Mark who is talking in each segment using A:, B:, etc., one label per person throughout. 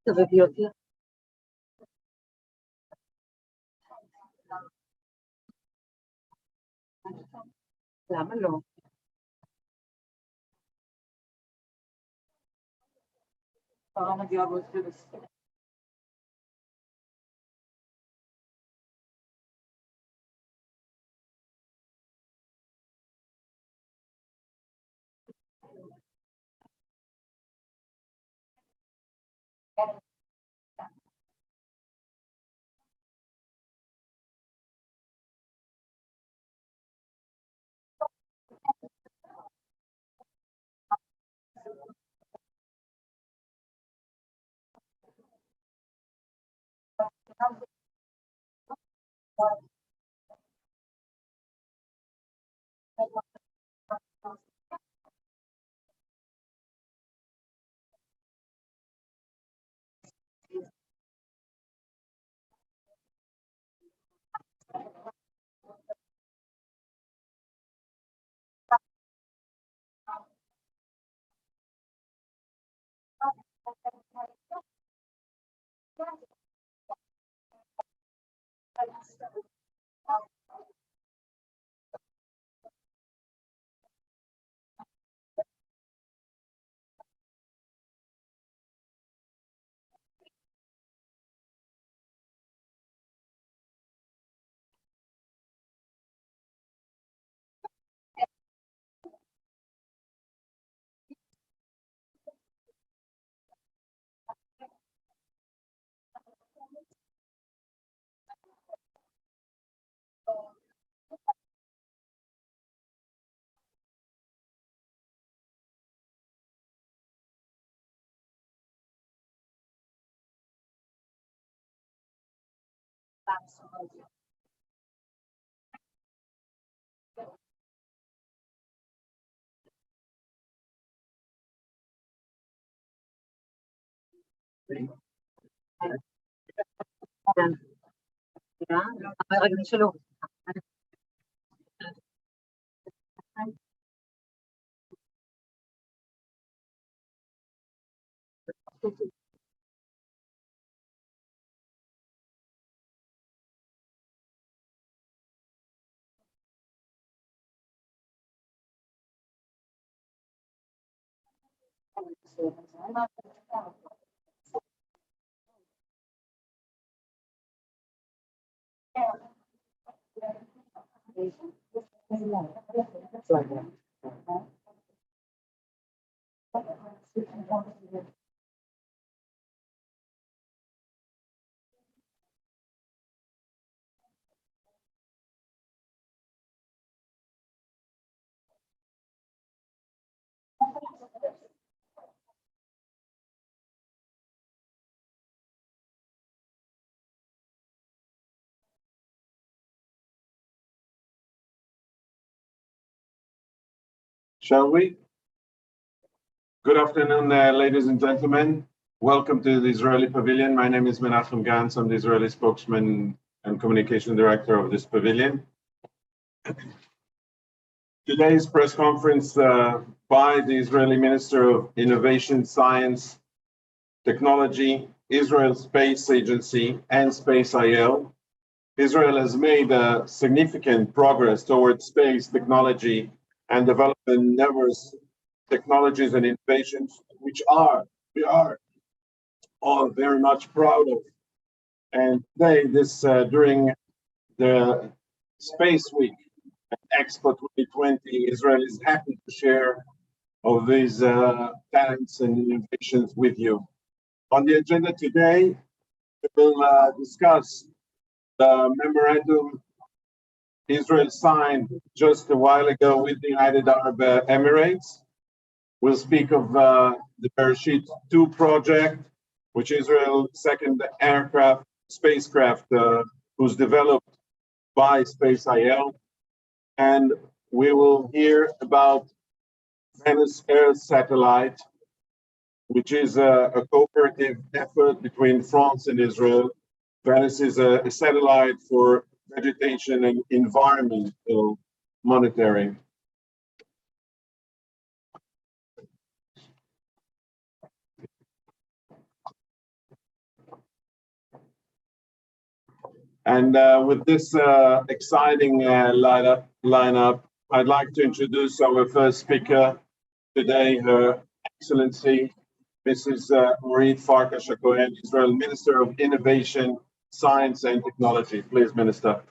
A: Dovevi اعمله. طالما دي أول فلوس. Ja, רגע, שלא.
B: Shall we? Good afternoon, ladies and gentlemen. Welcome to the Israeli Pavilion. My name is Menachem Gantz. I'm the Israeli spokesman and communication director of this pavilion. Today's press conference by the Israeli Minister of Innovation, Science, Technology, Israel Space Agency, and Space IL. Israel has made significant progress towards space technology and developing numerous technologies and innovations, which we are all very much proud of. And today, during the Space Week at EXPO2020, Israel is happy to share of these talents and innovations with you. On the agenda today, we will discuss the memorandum Israel signed just a while ago with the United Arab Emirates. We'll speak of the Bereshit 2 project, which Israel's second spacecraft was developed by Space IL. And we will hear about Venus Earth satellite, which is a cooperative effort between France and Israel. Venus is a satellite for vegetation and environmental monitoring. And with this exciting lineup, I'd like to introduce our first speaker today, Her Excellency, Mrs. Orit Farkas-Cohen, Israel Minister of Innovation, Science and Technology. Please, Minister.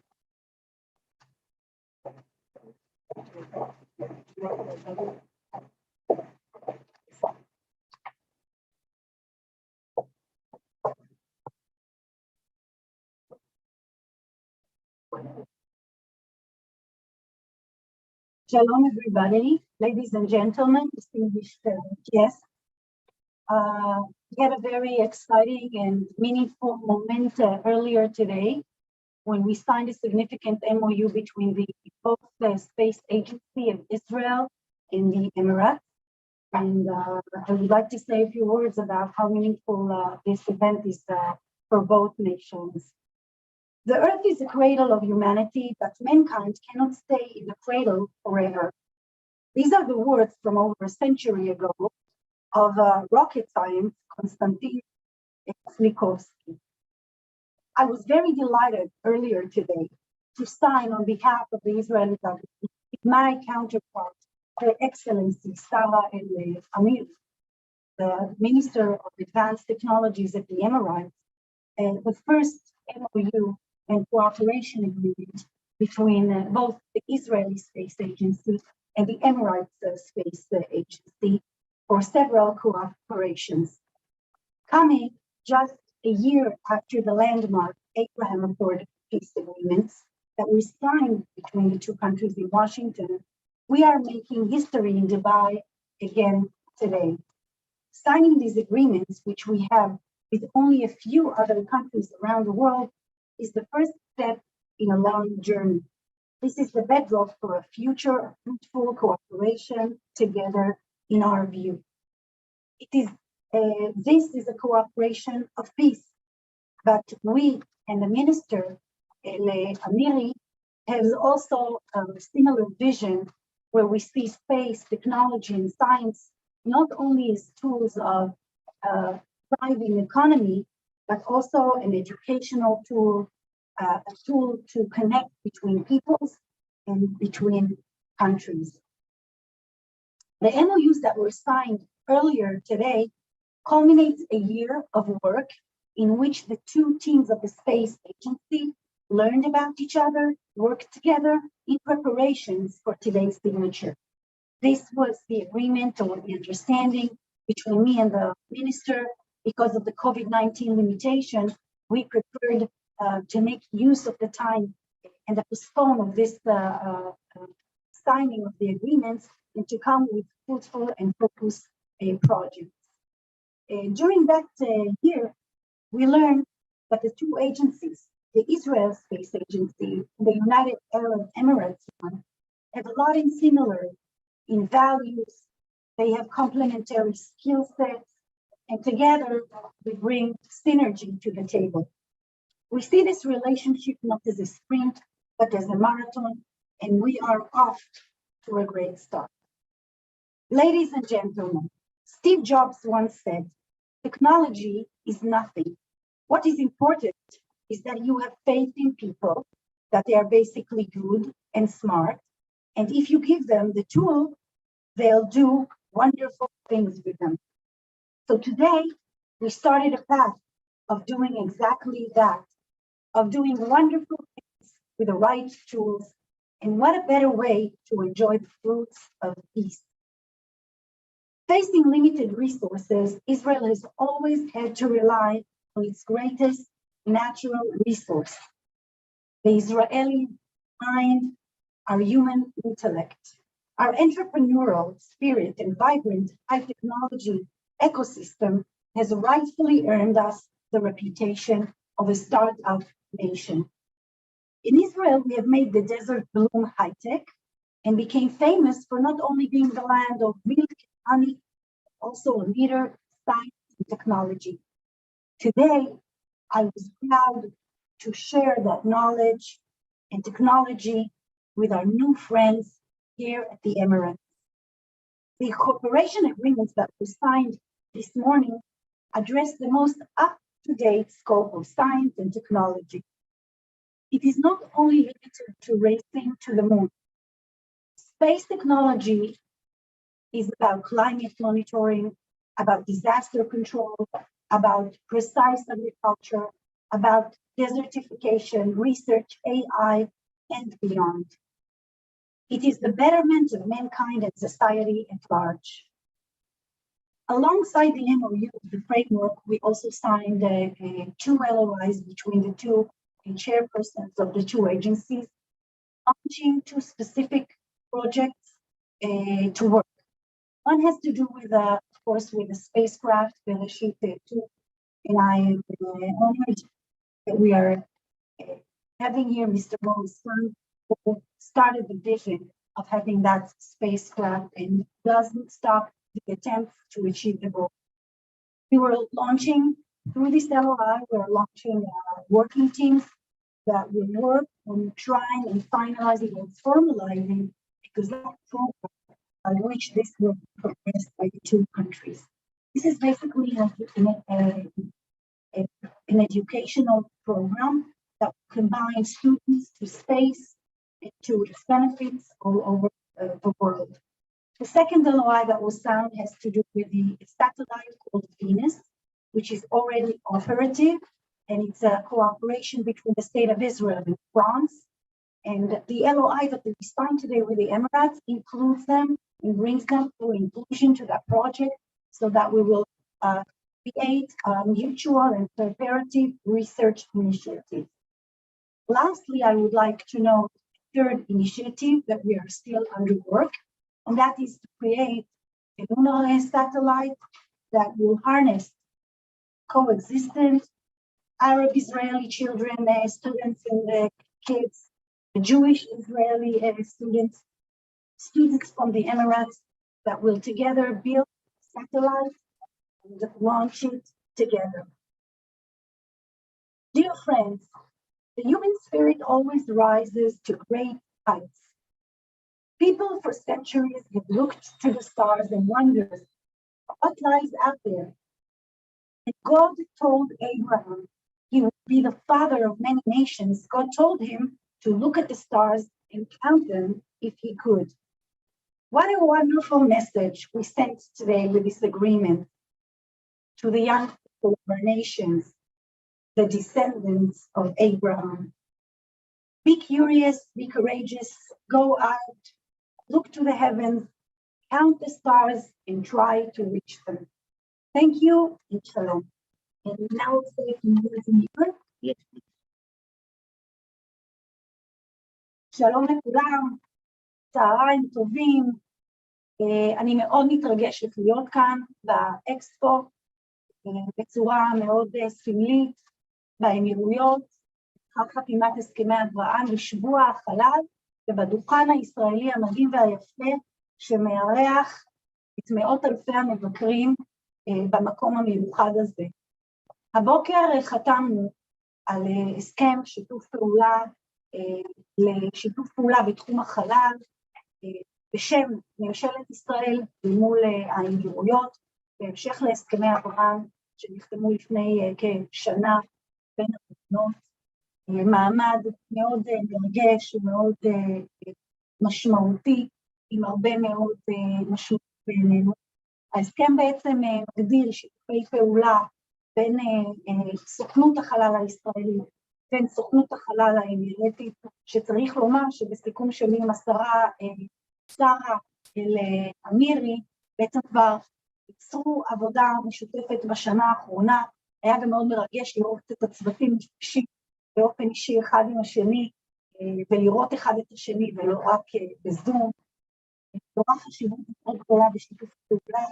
C: Shalom, everybody, ladies and gentlemen, distinguished guests. We had a very exciting and meaningful moment earlier today when we signed a significant MOU between both the Space Agency of Israel and the Emirates. And I would like to say a few words about how meaningful this event is for both nations. The Earth is the cradle of humanity, but mankind cannot stay in the cradle forever. These are the words from over a century ago of rocket science Konstantin Slikovsky. I was very delighted earlier today to sign on behalf of the Israeli government with my counterpart, Her Excellency Sarah El Amir, the Minister of Advanced Technologies at the Emirates, the first MOU and cooperation agreement between both the Israeli Space Agency and the Emirates Space Agency for several cooperations. Coming just a year after the landmark Abraham Accord peace agreements that were signed between the two countries in Washington, we are making history in Dubai again today. Signing these agreements, which we have with only a few other countries around the world, is the first step in a long journey. This is the bedrock for a future of fruitful cooperation together, in our view. This is a cooperation of peace, but we and the Minister, Amiri, has also a similar vision where we see space, technology, and science not only as tools of thriving economy, but also an educational tool, a tool to connect between peoples and between countries. The MOUs that were signed earlier today culminates a year of work in which the two teams of the space agency learned about each other, worked together in preparations for today's signature. This was the agreement or the understanding between me and the minister. Because of the COVID-19 limitation, we preferred to make use of the time and the postpone of this signing of the agreements and to come with fruitful and focused projects. During that year, we learned that the two agencies, the Israel Space Agency and the United Arab Emirates one, have a lot in similar in values. They have complementary skill sets, and together we bring synergy to the table. We see this relationship not as a sprint, but as a marathon, and we are off to a great start. Ladies and gentlemen, Steve Jobs once said, technology is nothing. What is important is that you have faith in people, that they are basically good and smart, and if you give them the tool, they'll do wonderful things with them. So today, we started a path of doing exactly that, of doing wonderful things with the right tools, and what a better way to enjoy the fruits of peace. Facing limited resources, Israel has always had to rely on its greatest natural resource, the Israeli mind, our human intellect. Our entrepreneurial spirit and vibrant high technology ecosystem has rightfully earned us the reputation of a startup nation. In Israel, we have made the desert bloom high-tech and became famous for not only being the land of milk and honey, but also a leader in science and technology. Today, I was proud to share that knowledge and technology with our new friends here at the Emirates. The cooperation agreements that were signed this morning address the most up-to-date scope of science and technology. It is not only limited to racing to the moon. Space technology is about climate monitoring, about disaster control, about precise agriculture, about desertification, research, AI, and beyond. It is the betterment of mankind and society at large. Alongside the MOU, the framework, we also signed two LOIs between the two chairpersons of the two agencies, launching two specific projects to work. One has to do with, of course, with the spacecraft, Pavilion 2, and I am honored that we are having here Mr. Mo's son, who started the vision of having that spacecraft and doesn't stop the attempts to achieve the goal. We were launching, through this LOI, we're launching working teams that will work on trying and finalizing and formalizing exact program by which this will be progressed by the two countries. This is basically an educational program that combines students to space and to its benefits all over the world. The second LOI that was signed has to do with the satellite called Venus, which is already operative, and it's a cooperation between the State of Israel and France. And the LOI that we signed today with the Emirates includes them and brings them to inclusion to that project so that we will create a mutual and cooperative research initiative. Lastly, I would like to note the third initiative that we are still under work, and that is to create a lunar satellite that will harness coexistence, Arab-Israeli children, students and kids, Jewish Israeli students from the Emirates that will together build satellites and launch it together. Dear friends, the human spirit always rises to great heights. People for centuries have looked to the stars and wondered what lies out there. And God told Abraham he would be the father of many nations. God told him to look at the stars and count them if he could. What a wonderful message we sent today with this agreement to the young people of our nations, the descendants of Abraham. Be curious, be courageous, go out, look to the heavens, count the stars, and try to reach them. Thank you, and shalom. And now it's safe to move to Hebrew. שלום לכולם, צהריים טובים. אני מאוד מתרגשת להיות כאן באקספו בצורה מאוד סמלית באמירויות, אחר חתימת הסכמי אברהם בשבוע החלל ובדוכן הישראלי המדהים והיפה שמארח את מאות אלפי המבקרים במקום המיוחד הזה. הבוקר חתמנו על הסכם שיתוף פעולה לשיתוף פעולה בתחום החלל בשם ממשלת ישראל מול האמירויות, בהמשך להסכמי אברהם שנחתמו לפני כשנה בין המדינות. מעמד מאוד מרגש ומאוד משמעותי, עם הרבה מאוד משמעות בעינינו. ההסכם בעצם מגדיר שיתופי פעולה בין סוכנות החלל הישראלית, בין סוכנות החלל האמירתית, שצריך לומר שבסיכום שלי עם השרה שרה אל-אמירי, בעצם כבר ייצרו עבודה משותפת בשנה האחרונה. היה גם מאוד מרגש לראות את הצוותים נפגשים באופן אישי אחד עם השני, ולראות אחד את השני ולא רק בזום. נורא חשיבות מאוד גדולה בשיתוף פעולה,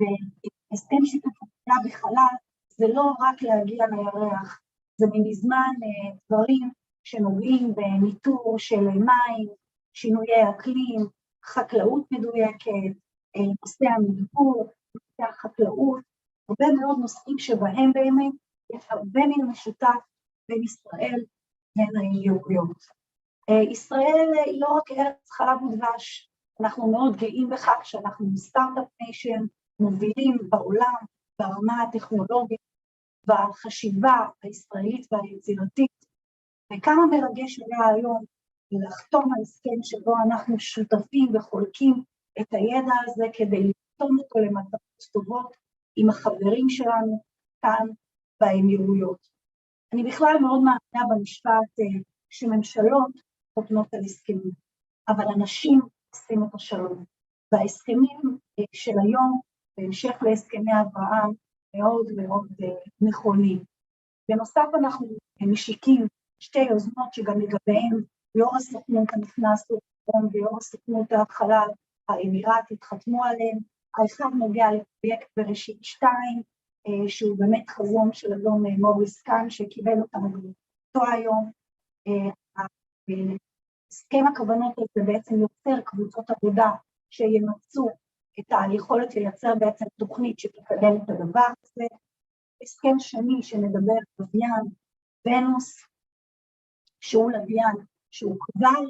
C: והסכם שיתוף פעולה בחלל זה לא רק להגיע לירח, זה מזמן דברים שנוגעים בניטור של מים, שינויי אקלים, חקלאות מדויקת, נושא המדבור, נושא החקלאות, הרבה מאוד נושאים שבהם באמת יש הרבה מן משותף בין ישראל ובין האמירויות. ישראל היא לא רק ארץ חלב ודבש, אנחנו מאוד גאים בכך שאנחנו סטארט-אפ ניישן, מובילים בעולם ברמה הטכנולוגית, בחשיבה הישראלית והיצירתית, וכמה מרגש היה היום לחתום על הסכם שבו אנחנו שותפים וחולקים את הידע הזה כדי לרתום אותו למטרות טובות עם החברים שלנו כאן באמירויות. אני בכלל מאוד מאמינה במשפט שממשלות חותמות על הסכמים, אבל אנשים עושים את השלום. וההסכמים של היום, בהמשך להסכמי אברהם, מאוד מאוד נכונים. בנוסף אנחנו משיקים שתי יוזמות שגם לגביהן יו"ר הסוכנות הנכנס ויו"ר הסוכנות החלל האמירתית חתמו עליהן. האחד נוגע לפרויקט בראשית 2, שהוא באמת חזון של אדון מוריס קאן שקיבל אותנו באותו היום. הסכם הכוונות הזה בעצם יוצר קבוצות עבודה שימצאו את היכולת לייצר בעצם תוכנית שתקדם את הדבר הזה. הסכם שני שמדבר על לוויין ונוס, שהוא לוויין שהוא כבר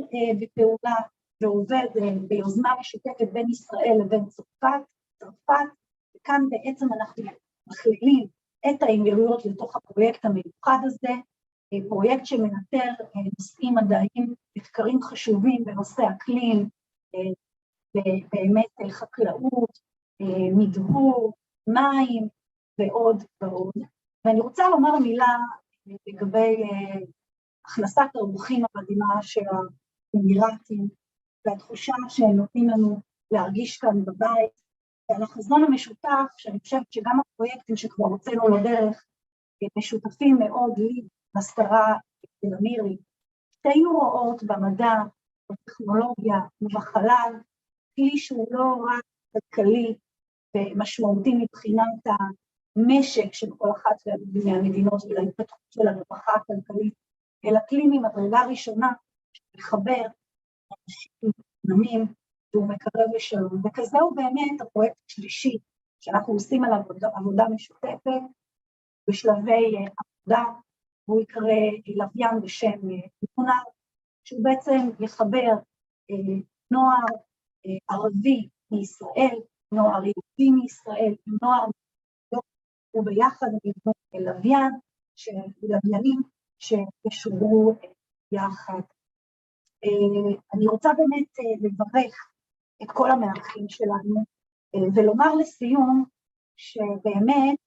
C: בפעולה ועובד ביוזמה משותפת בין ישראל לבין צרפת, וכאן בעצם אנחנו מכלילים את האמירויות לתוך הפרויקט המיוחד הזה, פרויקט שמנטר נושאים מדעיים, מחקרים חשובים בנושא אקלים, באמת חקלאות, מדבור, מים ועוד ועוד. ואני רוצה לומר מילה לגבי הכנסת האורחים המדהימה של האמירתים, והתחושה שהם נותנים לנו להרגיש כאן בבית, ועל החזון המשותף, שאני חושבת שגם הפרויקטים שכבר הוצאנו לדרך, משותפים מאוד לי, לשרה ולמירי. שתינו רואות במדע, בטכנולוגיה ובחלל, כלי שהוא לא רק כלכלי ומשמעותי מבחינת המשק של כל אחת מהמדינות ולהתפתחות של הרווחה הכלכלית, אלא כלי ממדרגה ראשונה שמחבר אנשים נמים והוא מקרב לשלום. וכזהו באמת הפרויקט השלישי שאנחנו עושים עליו עבודה משותפת בשלבי עבודה, והוא יקרא לוויין בשם לונה, שהוא בעצם יחבר נוער ערבי מישראל, נוער יהודי מישראל, נוער וביחד יבנו לוויינים שישודרו יחד. אני רוצה באמת לברך את כל המארחים שלנו, ולומר לסיום שבאמת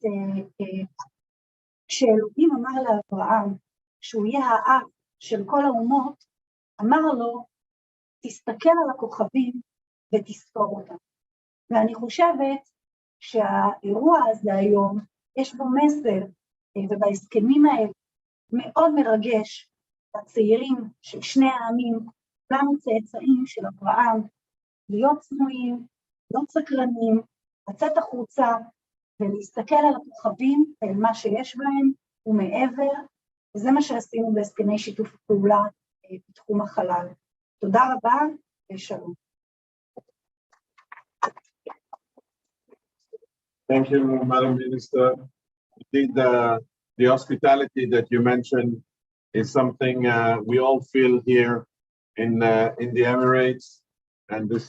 C: כשאלוהים אמר לאברהם שהוא יהיה האב של כל האומות, אמר לו, תסתכל על הכוכבים ותספור אותם. ואני חושבת שהאירוע הזה היום, יש בו מסר, ובהסכמים האלה מאוד מרגש, הצעירים של שני העמים, כולנו צאצאים של אברהם, להיות צנועים, להיות סקרנים, לצאת החוצה, ולהסתכל על הכוכבים, על מה שיש בהם, ומעבר, וזה מה שעשינו בהסכמי שיתוף פעולה בתחום החלל. תודה רבה ושלום.
B: Thank you, Madam Minister. Indeed, the hospitality that you mentioned is something we all feel here in the Emirates, and this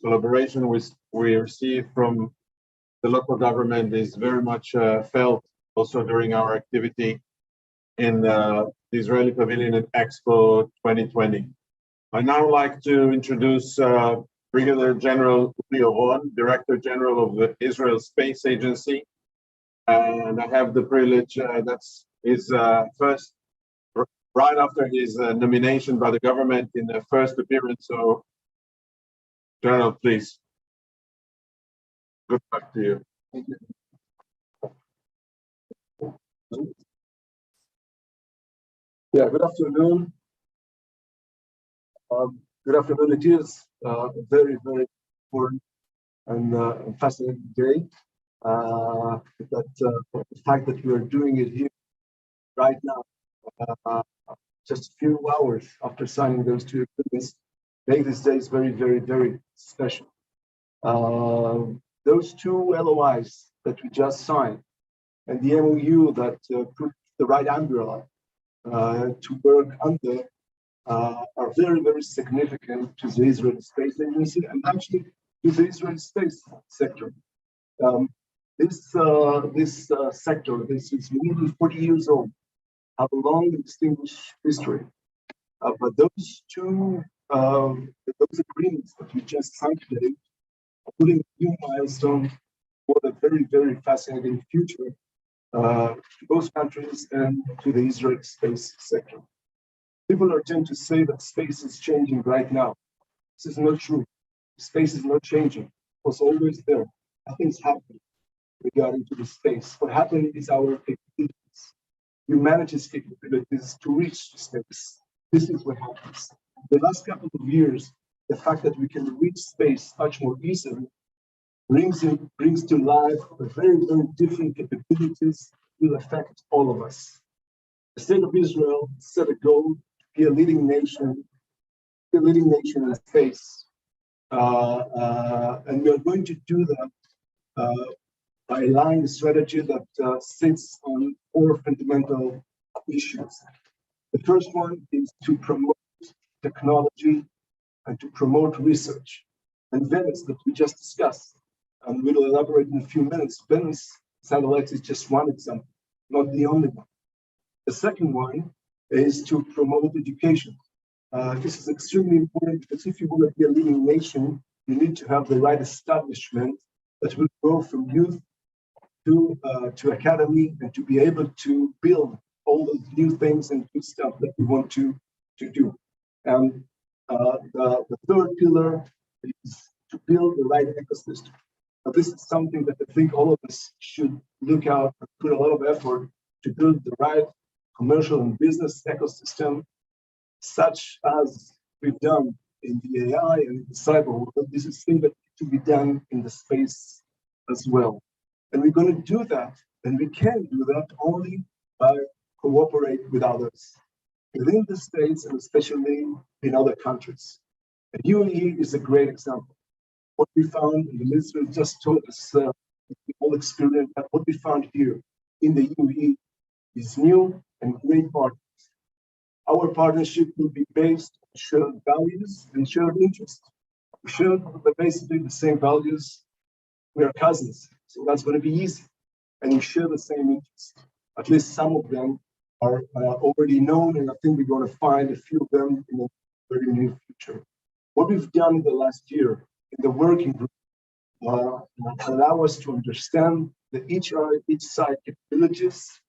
B: collaboration we receive from the local government is very much felt also during our activity in the Israeli Pavilion at EXPO 2020. I now like to introduce Brigadier General Uri Oron, Director General of the Israel Space Agency, and I have the privilege, that's his first, right after his nomination by the government in the first appearance. So, General, please. Good luck to you. Thank you.
D: Yeah, good afternoon. Good afternoon. It is a very, very important and fascinating day. The fact that we are doing it here right now, just a few hours after signing those two agreements, make this day very, very, very special. Those two LOIs that we just signed and the MOU that put the right umbrella to work under are very, very significant to the Israeli Space Agency and actually to the Israeli space sector. This sector, this is more than 40 years old, have a long and distinguished history. But those two, those agreements that we just signed today are putting a new milestone for a very, very fascinating future to both countries and to the Israeli space sector. People are tend to say that space is changing right now. This is not true. Space is not changing. It was always there. Nothing's happening regarding to the space. What happened is our capabilities, humanity's capabilities to reach space. This is what happens. The last couple of years, the fact that we can reach space much more easily brings to life very, very different capabilities will affect all of us. The state of Israel set a goal to be a leading nation in space. And we are going to do that by aligning a strategy that sits on four fundamental issues. The first one is to promote technology and to promote research. And Venice, that we just discussed, and we'll elaborate in a few minutes, Venice Satellites is just one example, not the only one. The second one is to promote education. This is extremely important because if you want to be a leading nation, you need to have the right establishment that will grow from youth to academy and to be able to build all those new things and new stuff that we want to do. And the third pillar is to build the right ecosystem. Now, this is something that I think all of us should look out and put a lot of effort to build the right commercial and business ecosystem, such as we've done in the AI and the cyber world. This is thing that to be done in the space as well. And we're going to do that, and we can do that only by cooperate with others within the states and especially in other countries. And UAE is a great example. What we found, and the minister just told us, we all experienced that what we found here in the UAE is new and great partners. Our partnership will be based on shared values and shared interests. We share basically the same values. We are cousins, so that's going to be easy. And we share the same interests. At least some of them are already known, and I think we're going to find a few of them in the very near future. What we've done in the last year in the working group allow us to understand each side capabilities.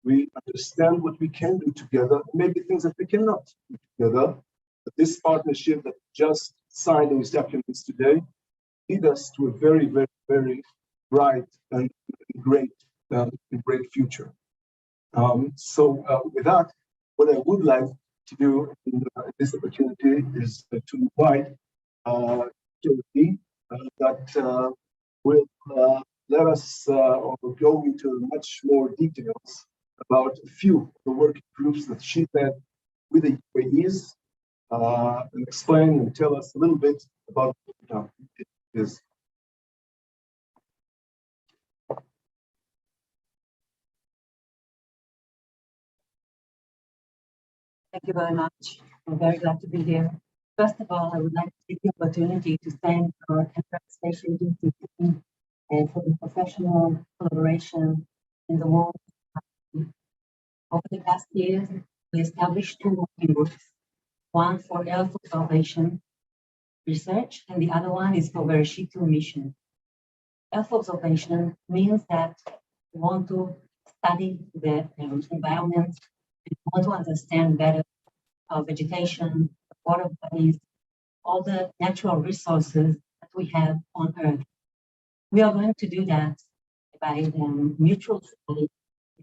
D: We understand what we can do together, maybe things that we cannot do together. But this partnership that just signed those documents today lead us to a very, very, very bright and great future. With that, what I would like to do in this opportunity is to invite Timothy that will let us go into much more details about a few of the working groups that she led with the UAEs and explain and tell us a little bit about what it is.
A: Thank you very much. I'm very glad to be here. First of all, I would like to take the opportunity to thank our Enterprise Space Agency team and for the professional collaboration in the world. Over the past years, we established two working groups, one for Earth observation research, and the other one is for Bereshit 2 mission. Earth observation means that we want to study the environment, we want to understand better our vegetation, water bodies, all the natural resources that we have on Earth. We are going to do that by mutual study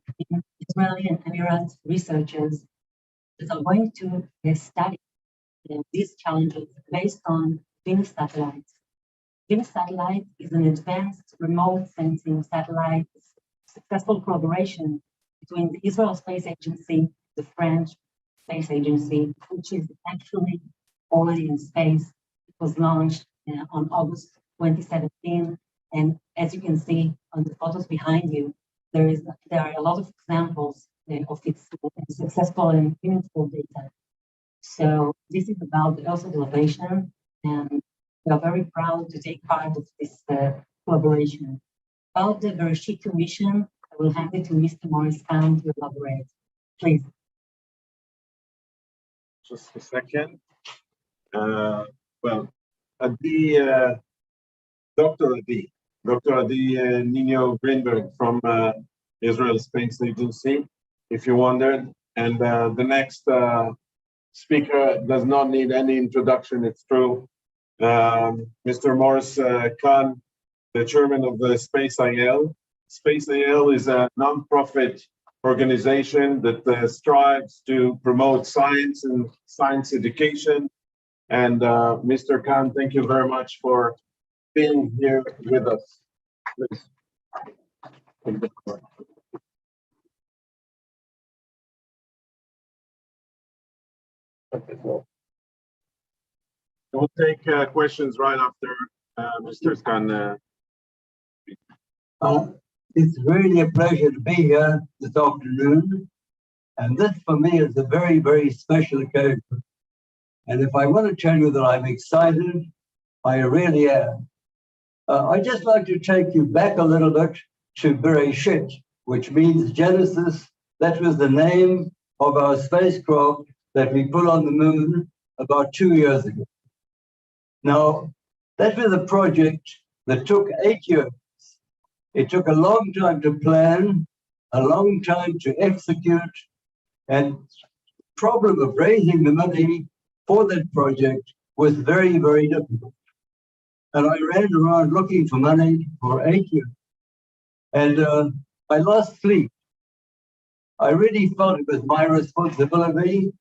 A: between Israeli and Emirati researchers that are going to study these challenges based on Venus satellites. Venus satellite is an advanced remote sensing satellite, successful collaboration between the Israel Space Agency, the French Space Agency, which is actually already in space. It was launched on August 2017. And as you can see on the photos behind you, there are a lot of examples of its successful and meaningful data. So this is about the Earth observation, and we are very proud to take part of this collaboration. About the Bereshit 2 mission, I will hand it to Mr. Morris Kahn to elaborate. Please.
B: Just a second. Well, Dr. Adi Nino Greenberg from Israel Space Agency, if you wondered. And the next speaker does not need any introduction, it's true. Mr. Morris Kahn, the chairman of the Space IL. Space IL is a non-profit organization that strives to promote science and science education. And Mr. Kahn, thank you very much for being here with us. Please. We'll take questions right after Mr. Kahn.
E: It's really a pleasure to be here this afternoon. And this for me is a very, very special occasion. And if I want to tell you that I'm excited, I really am. I'd just like to take you back a little bit to Bereshit, which means Genesis. That was the name of our spacecraft that we put on the moon about 2 years ago. Now, that was a project that took 8 years. It took a long time to plan, a long time to execute, and the problem of raising the money for that project was very, very difficult. And I ran around looking for money for 8 years. And I lost sleep. I really felt it was my responsibility,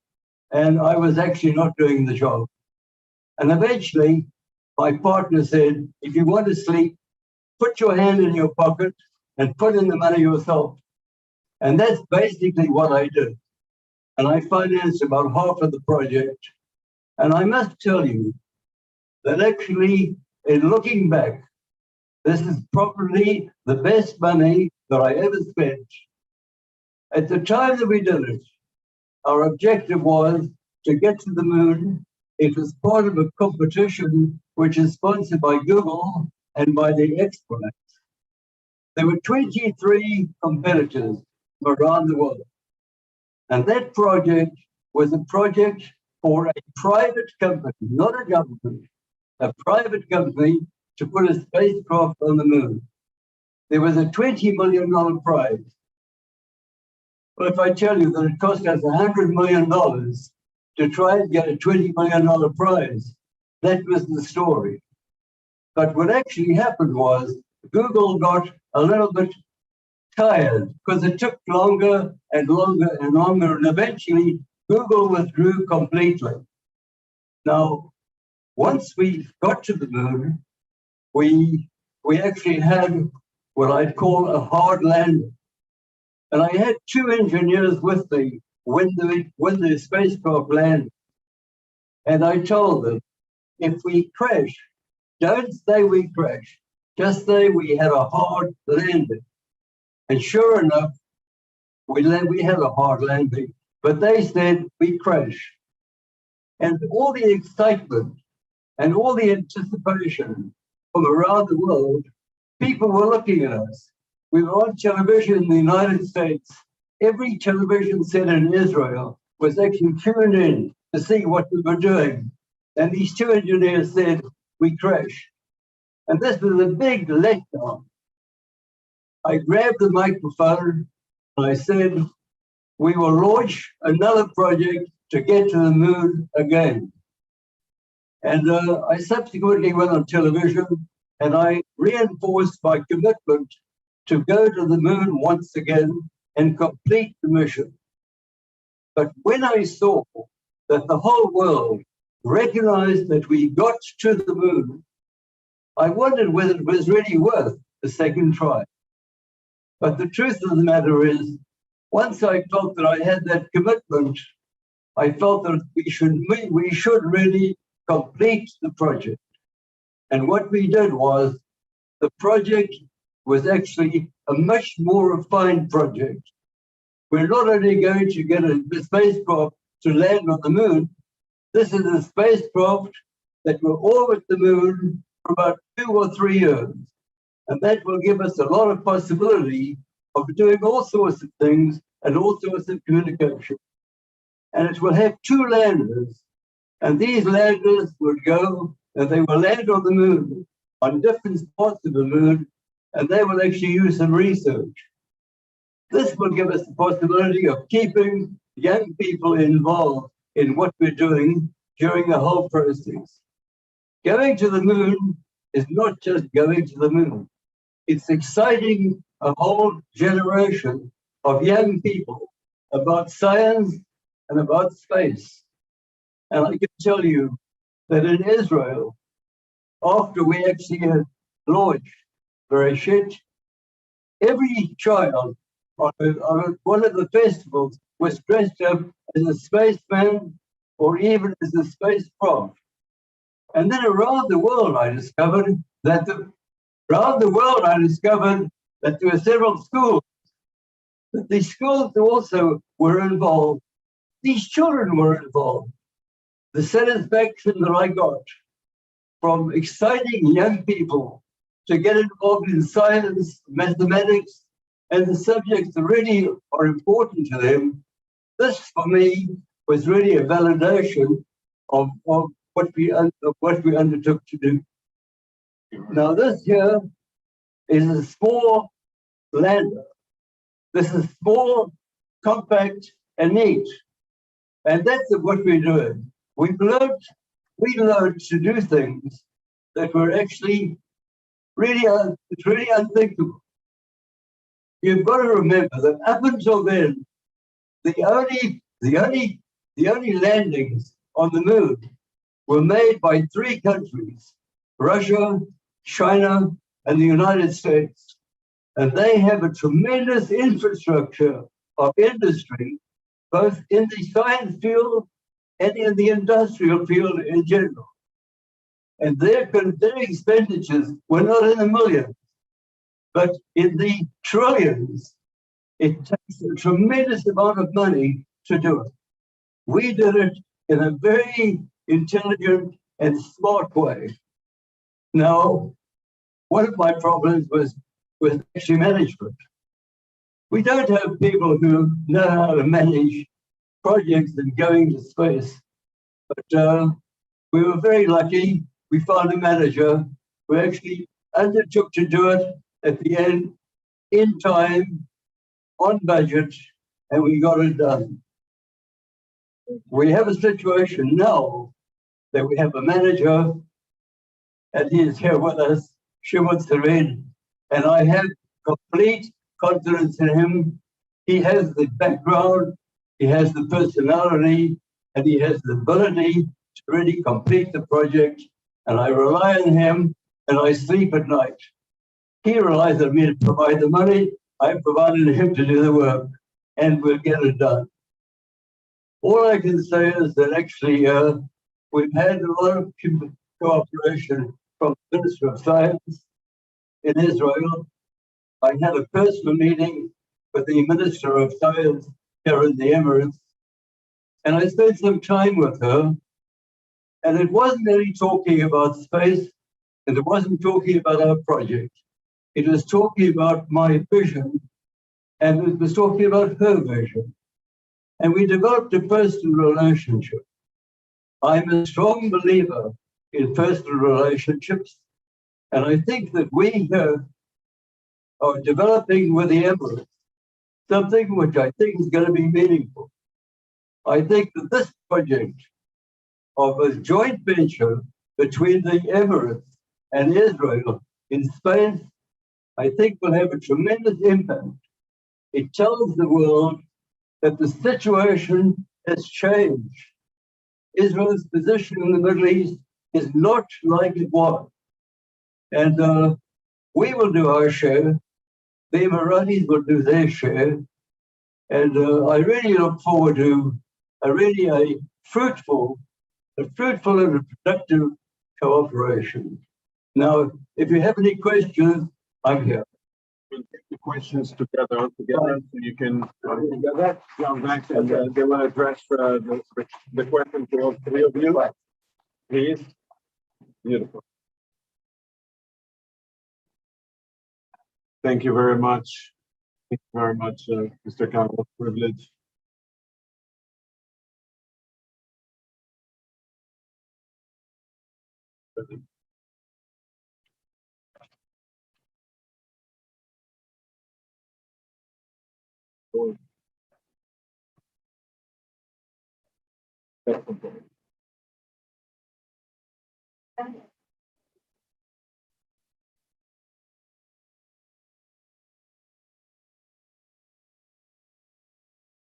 E: and I was actually not doing the job. And eventually, my partner said, if you want to sleep, put your hand in your pocket and put in the money yourself. And that's basically what I did. And I financed about half of the project. And I must tell you that actually, in looking back, this is probably the best money that I ever spent. At the time that we did it, our objective was to get to the moon. It was part of a competition which is sponsored by Google and by the EXPO. There were 23 competitors from around the world. And that project was a project for a private company, not a government, a private company to put a spacecraft on the moon. There was a $20 million prize. Well, if I tell you that it cost us $100 million to try and get a $20 million prize, that was the story. But what actually happened was Google got a little bit tired because it took longer and longer and longer, and eventually Google withdrew completely. Now, once we got to the moon, we actually had what I'd call a hard landing. And I had 2 engineers with me when the spacecraft landed. And I told them, if we crash, don't say we crashed, just say we had a hard landing. And sure enough, we had a hard landing, but they said we crashed. And all the excitement and all the anticipation from around the world, people were looking at us. We were on television in the United States. Every television set in Israel was actually tuned in to see what we were doing. And these 2 engineers said, we crashed. And this was a big letdown. I grabbed the microphone and I said, we will launch another project to get to the moon again. And I subsequently went on television and I reinforced my commitment to go to the moon once again and complete the mission. But when I saw that the whole world recognized that we got to the moon, I wondered whether it was really worth the second try. But the truth of the matter is, once I felt that I had that commitment, I felt that we should really complete the project. And what we did was, the project was actually a much more refined project. We're not only going to get a spacecraft to land on the moon, this is a spacecraft that will orbit the moon for about 2 or 3 years. And that will give us a lot of possibility of doing all sorts of things and all sorts of communication. And it will have 2 landers. And these landers will go and they will land on the moon, on different spots of the moon, and they will actually use some research. This will give us the possibility of keeping young people involved in what we're doing during the whole process. Going to the moon is not just going to the moon. It's exciting a whole generation of young people about science and about space. And I can tell you that in Israel, after we actually had launched Bereshit, every child on one of the festivals was dressed up as a spaceman or even as a spacecraft. And then around the world, I discovered that there were several schools. But these schools also were involved. These children were involved. The satisfaction that I got from exciting young people to get involved in science, mathematics, and the subjects that really are important to them. This, for me, was really a validation of what we undertook to do. Now, this here is a small lander. This is small, compact, and neat. And that's what we're doing. We learned to do things that were actually it's really unthinkable. You've got to remember that up until then, the only landings on the moon were made by 3 countries: Russia, China, and the United States. And they have a tremendous infrastructure of industry, both in the science field and in the industrial field in general. And their expenditures were not in the millions, but in the trillions. It takes a tremendous amount of money to do it. We did it in a very intelligent and smart way. Now, one of my problems was actually management. We don't have people who know how to manage projects and going to space, but we were very lucky. We found a manager who actually undertook to do it at the end, in time, on budget, and we got it done. We have a situation now that we have a manager, and he is here with us, Shimon Sarid, and I have complete confidence in him. He has the background, he has the personality, and he has the ability to really complete the project, and I rely on him, and I sleep at night. He relies on me to provide the money, I provided him to do the work, and we'll get it done. All I can say is that actually we've had a lot of cooperation from the Minister of Science in Israel. I had a personal meeting with the Minister of Science here in the Emirates, and I spent some time with her, and it wasn't really talking about space, and it wasn't talking about our project. It was talking about my vision, and it was talking about her vision. And we developed a personal relationship. I'm a strong believer in personal relationships, and I think that we here are developing with the Emirates something which I think is going to be meaningful. I think that this project of a joint venture between the Emirates and Israel in space, I think will have a tremendous impact. It tells the world that the situation has changed. Israel's position in the Middle East is not like it was. And we will do our share. The Emiratis will do their share. And I really look forward to a fruitful and a productive cooperation. Now, if you have any questions, I'm here.
B: We'll take the questions together, so you can come back and they will address the question to all 3 of you. Please. Beautiful. Thank you very much. Thank you very much, Mr. Campbell. Privilege.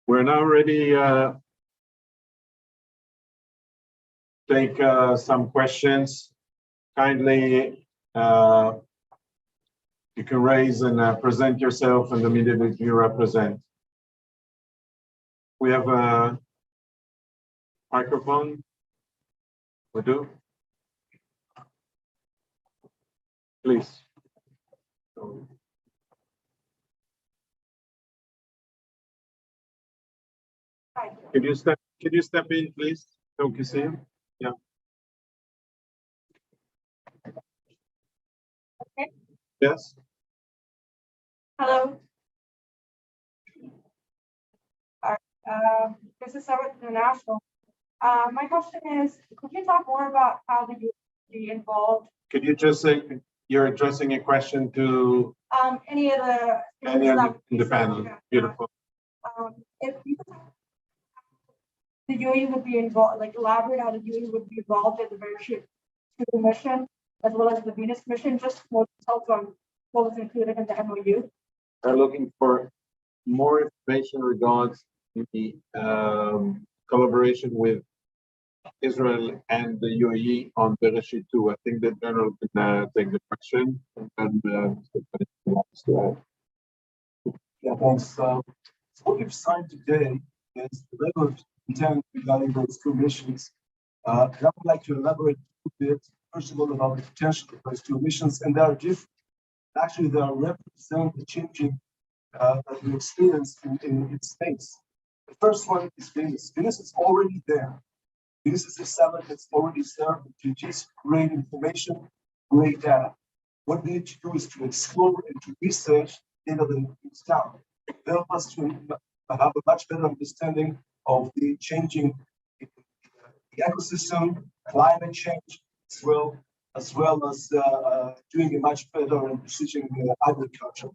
B: We're now ready take some questions. Kindly, you can raise and present yourself and the media that you represent. We have a microphone. We do. Please. Could you step in, please? Don't you see him? Yeah.
C: Okay.
B: Yes?
F: Hello. This is Sarah International. My question is, could you talk more about how the youth be involved?
B: Could you just say you're addressing a question to
F: Any of the
B: any of
F: that
B: in the panel?
F: yeah.
B: Beautiful.
F: If you could talk, the UAE would be involved, like elaborate how the UAE would be involved in the Bereshit 2 mission, as well as the Venus mission, just more details on what was included in the MOU.
B: Are looking for more information regards the collaboration with Israel and the UAE on Bereshit 2. I think the general can take the question and wants to add.
D: Yeah, thanks. So what we've signed today is the level of intent regarding those two missions. And I would like to elaborate a bit, first of all, about the potential of those two missions, and they are different. Actually, they are represent the changing that we experience in space. The first one is Venus. Venus is already there. Venus is a satellite that's already there to just create information, create data. What we need to do is to explore and to research data that is down. Help us to have a much better understanding of the changing the ecosystem, climate change, as well as doing a much better and precision agriculture.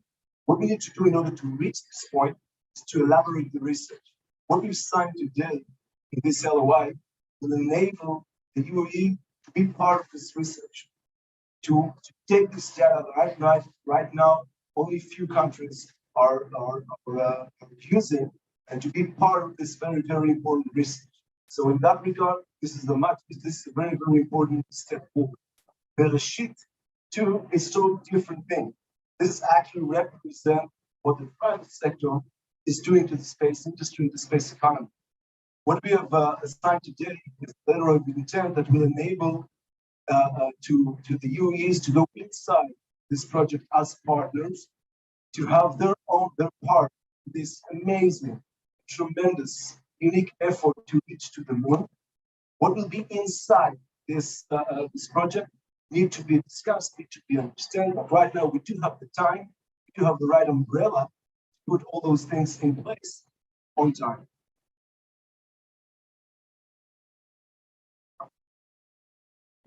D: What we need to do in order to reach this point is to elaborate the research. What we've signed today in this LOI will enable the UAE to be part of this research, to take this data right now, only few countries are using, and to be part of this very, very important research. So in that regard, this is a very, very important step forward. Bereshit 2 is so different thing. This actually represents what the private sector is doing to the space industry, the space economy. What we have assigned today is a letter of intent that will enable to the UAEs to go inside this project as partners, to have their part in this amazing, tremendous, unique effort to reach to the moon. What will be inside this project need to be discussed, need to be understood. But right now, we do have the time, we do have the right umbrella to put all those things in place on time.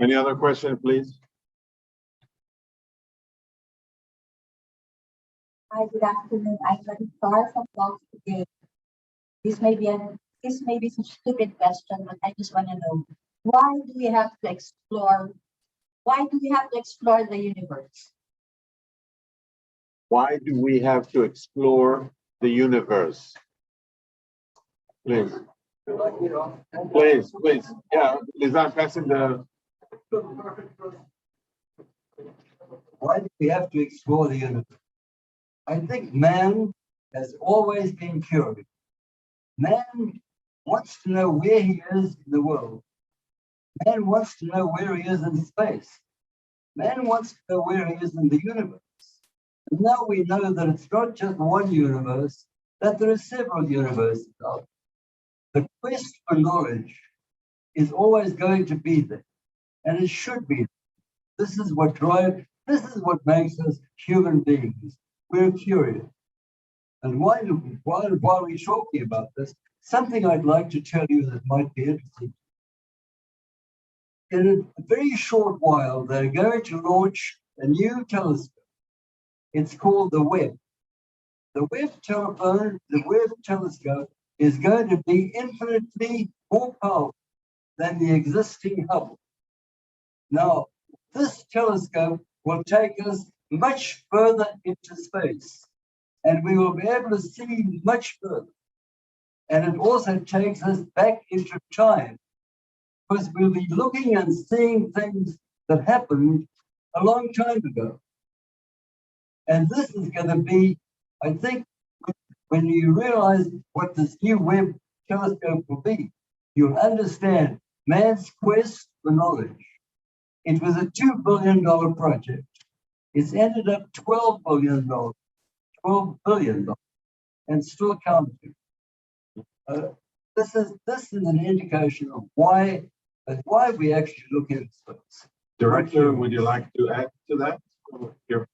B: Any other question, please?
G: Hi, good afternoon. I'm very far from Bronx today. This may be some stupid question, but I just want to know, why do we have to explore the universe?
B: Why do we have to explore the universe? Please. Please. Yeah, Liza, I'm passing the.
E: Why do we have to explore the universe? I think man has always been curious. Man wants to know where he is in the world. Man wants to know where he is in space. Man wants to know where he is in the universe. And now we know that it's not just one universe, that there are several universes out there. The quest for knowledge is always going to be there, and it should be. This is what makes us human beings. We're curious. And while we're talking about this, something I'd like to tell you that might be interesting. In a very short while, they're going to launch a new telescope. It's called the Webb. The Webb telescope is going to be infinitely more powerful than the existing Hubble. Now, this telescope will take us much further into space, and we will be able to see much further. And it also takes us back into time, because we'll be looking and seeing things that happened a long time ago. And this is going to be, I think, when you realize what this new Webb telescope will be, you'll understand man's quest for knowledge. It was a $2 billion project. It's ended up $12 billion, and still counting. This is an indication of why we actually look at space.
B: Director, would you like to add to that? Here.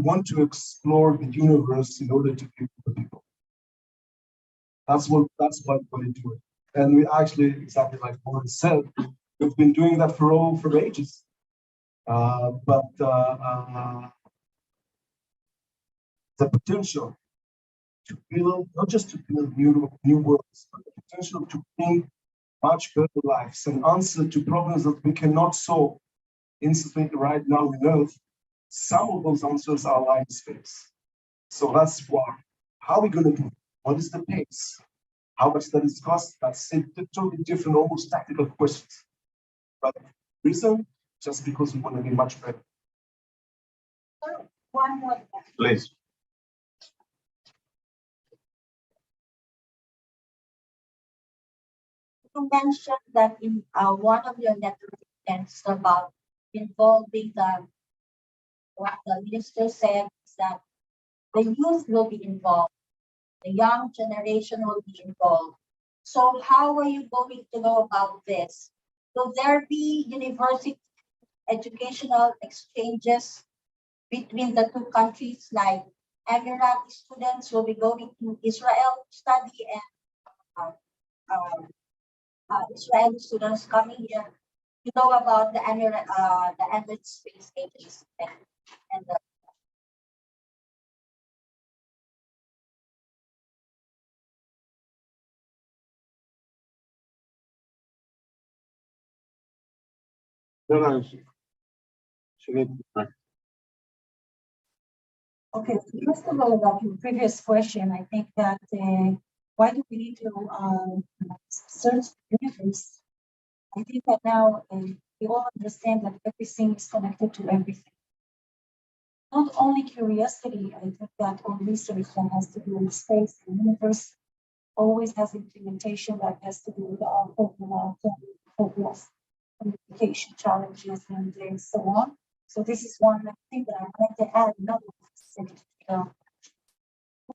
D: We want to explore the universe in order to give to the people. That's what we're doing. And we actually, exactly like Warren said, we've been doing that for ages. The potential to build, not just to build new worlds, but the potential to bring much better lives and answer to problems that we cannot solve instantly right now on Earth. Some of those answers are lying in space. So that's why. How are we going to do it? What is the pace? How much does it cost? That's a totally different, almost tactical questions. But reason, just because we want to be much better.
G: One more.
B: Please.
G: You mentioned that in one of your network events about involving what the minister said is that the youth will be involved, the young generation will be involved. So how are you going to go about this? Will there be university educational exchanges between the two countries, like Emirati students will be going to Israel to study and Israeli students coming here to know about the Emirates Space Agency and the
B: No. She needs to.
C: Okay, first of all, about your previous question, I think that why do we need to search the universe? I think that now we all understand that everything is connected to everything. Not only curiosity, I think that all research that has to do with space and universe always has implementation that has to do with our focus, communication challenges and so on. So this is one thing that I want to add.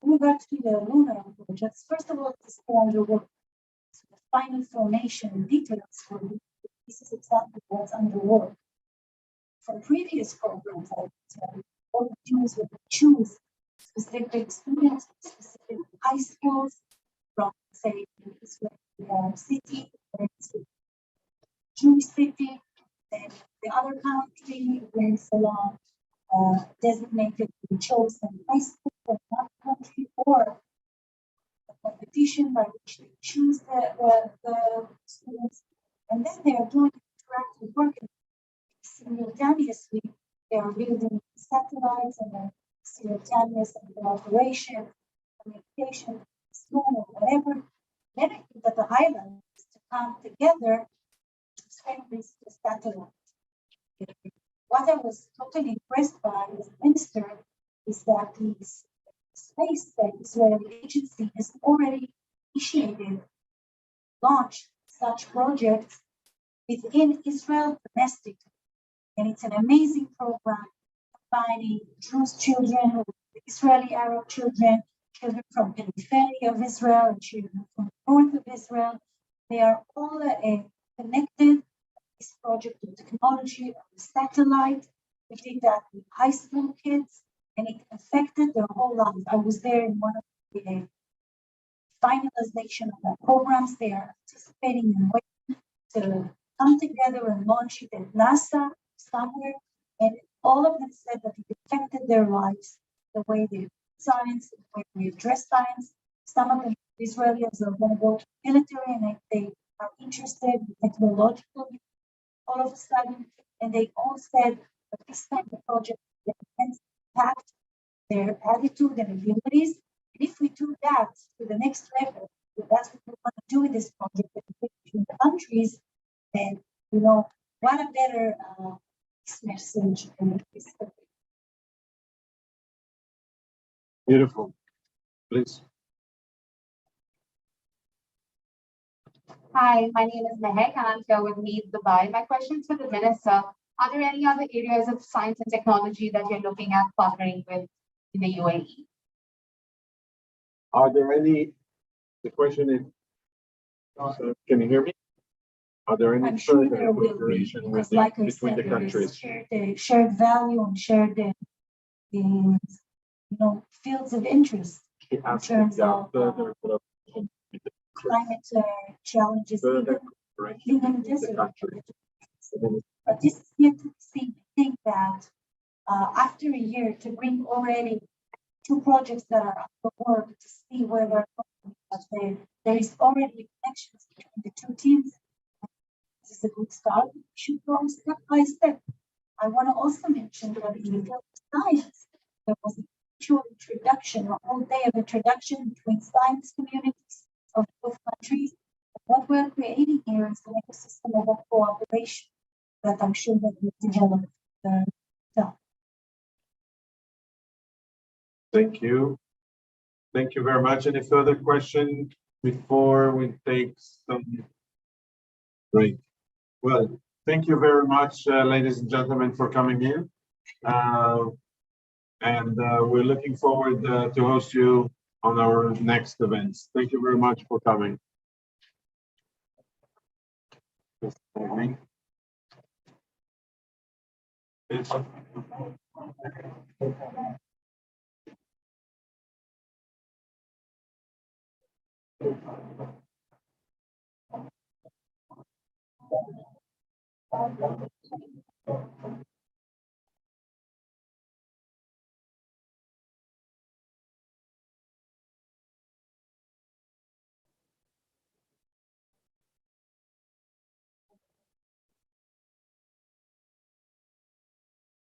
C: With regards to the lunar projects, first of all, it's under work. So the final formation details for this is exactly what's under work. From previous programs, I would tell you, all the students would choose specific students, specific high schools from, say, Israel city, Jewish city, and the other country where Salon designated the chosen high school from that country, or a competition by which they choose the students, and then they are doing interactive work. Simultaneously, they are building satellites and then simultaneous cooperation, communication, school, or whatever. Then I think that the highlight is to come together to strengthen the satellite. What I was totally impressed by as a minister is that the space Israeli agency has already initiated, launched such projects within Israel domestically. And it's an amazing program combining Jewish children with Israeli Arab children, children from the periphery of Israel, and children from the north of Israel. They are all connected. This project of technology of the satellite. We did that with high school kids, and it affected their whole lives. I was there in one of the finalization of the programs. They are participating and waiting to come together and launch it at NASA somewhere. And all of them said that it affected their lives, the way they science, the way they address science. Some of them Israelis are going to go to the military, and they are interested in technological all of a sudden, and they all said that this kind of project can impact their attitude and abilities. And if we do that to the next level, if that's what we want to do with this project between the countries, then what a better message and this.
B: Beautiful. Please.
H: Hi, my name is Mehek and I'm here with Meet Dubai. My question to the minister, are there any other areas of science and technology that you're looking at partnering with in the UAE?
B: Are there any, the question is, can you hear me? Are there any
C: I'm sure
B: further
C: there will be,
B: cooperation
C: because
B: with
C: like I
B: between
C: said,
B: the
C: there
B: countries?
C: is shared value and shared in, fields of interest in terms of climate challenges, even desert. But this is yet to see. I think that after a year to bring already 2 projects that are up for work to see where there is already connections between the 2 teams. This is a good start. We should go step by step. I want to also mention that in the field of science, there was a virtual introduction, a whole day of introduction between science communities of both countries. What we're creating here is an ecosystem of cooperation that I'm sure that we develop.
B: Thank you. Thank you very much. Any further questions before we take some break? Well, thank you very much, ladies and gentlemen, for coming in. And we're looking forward to host you on our next events. Thank you very much for coming.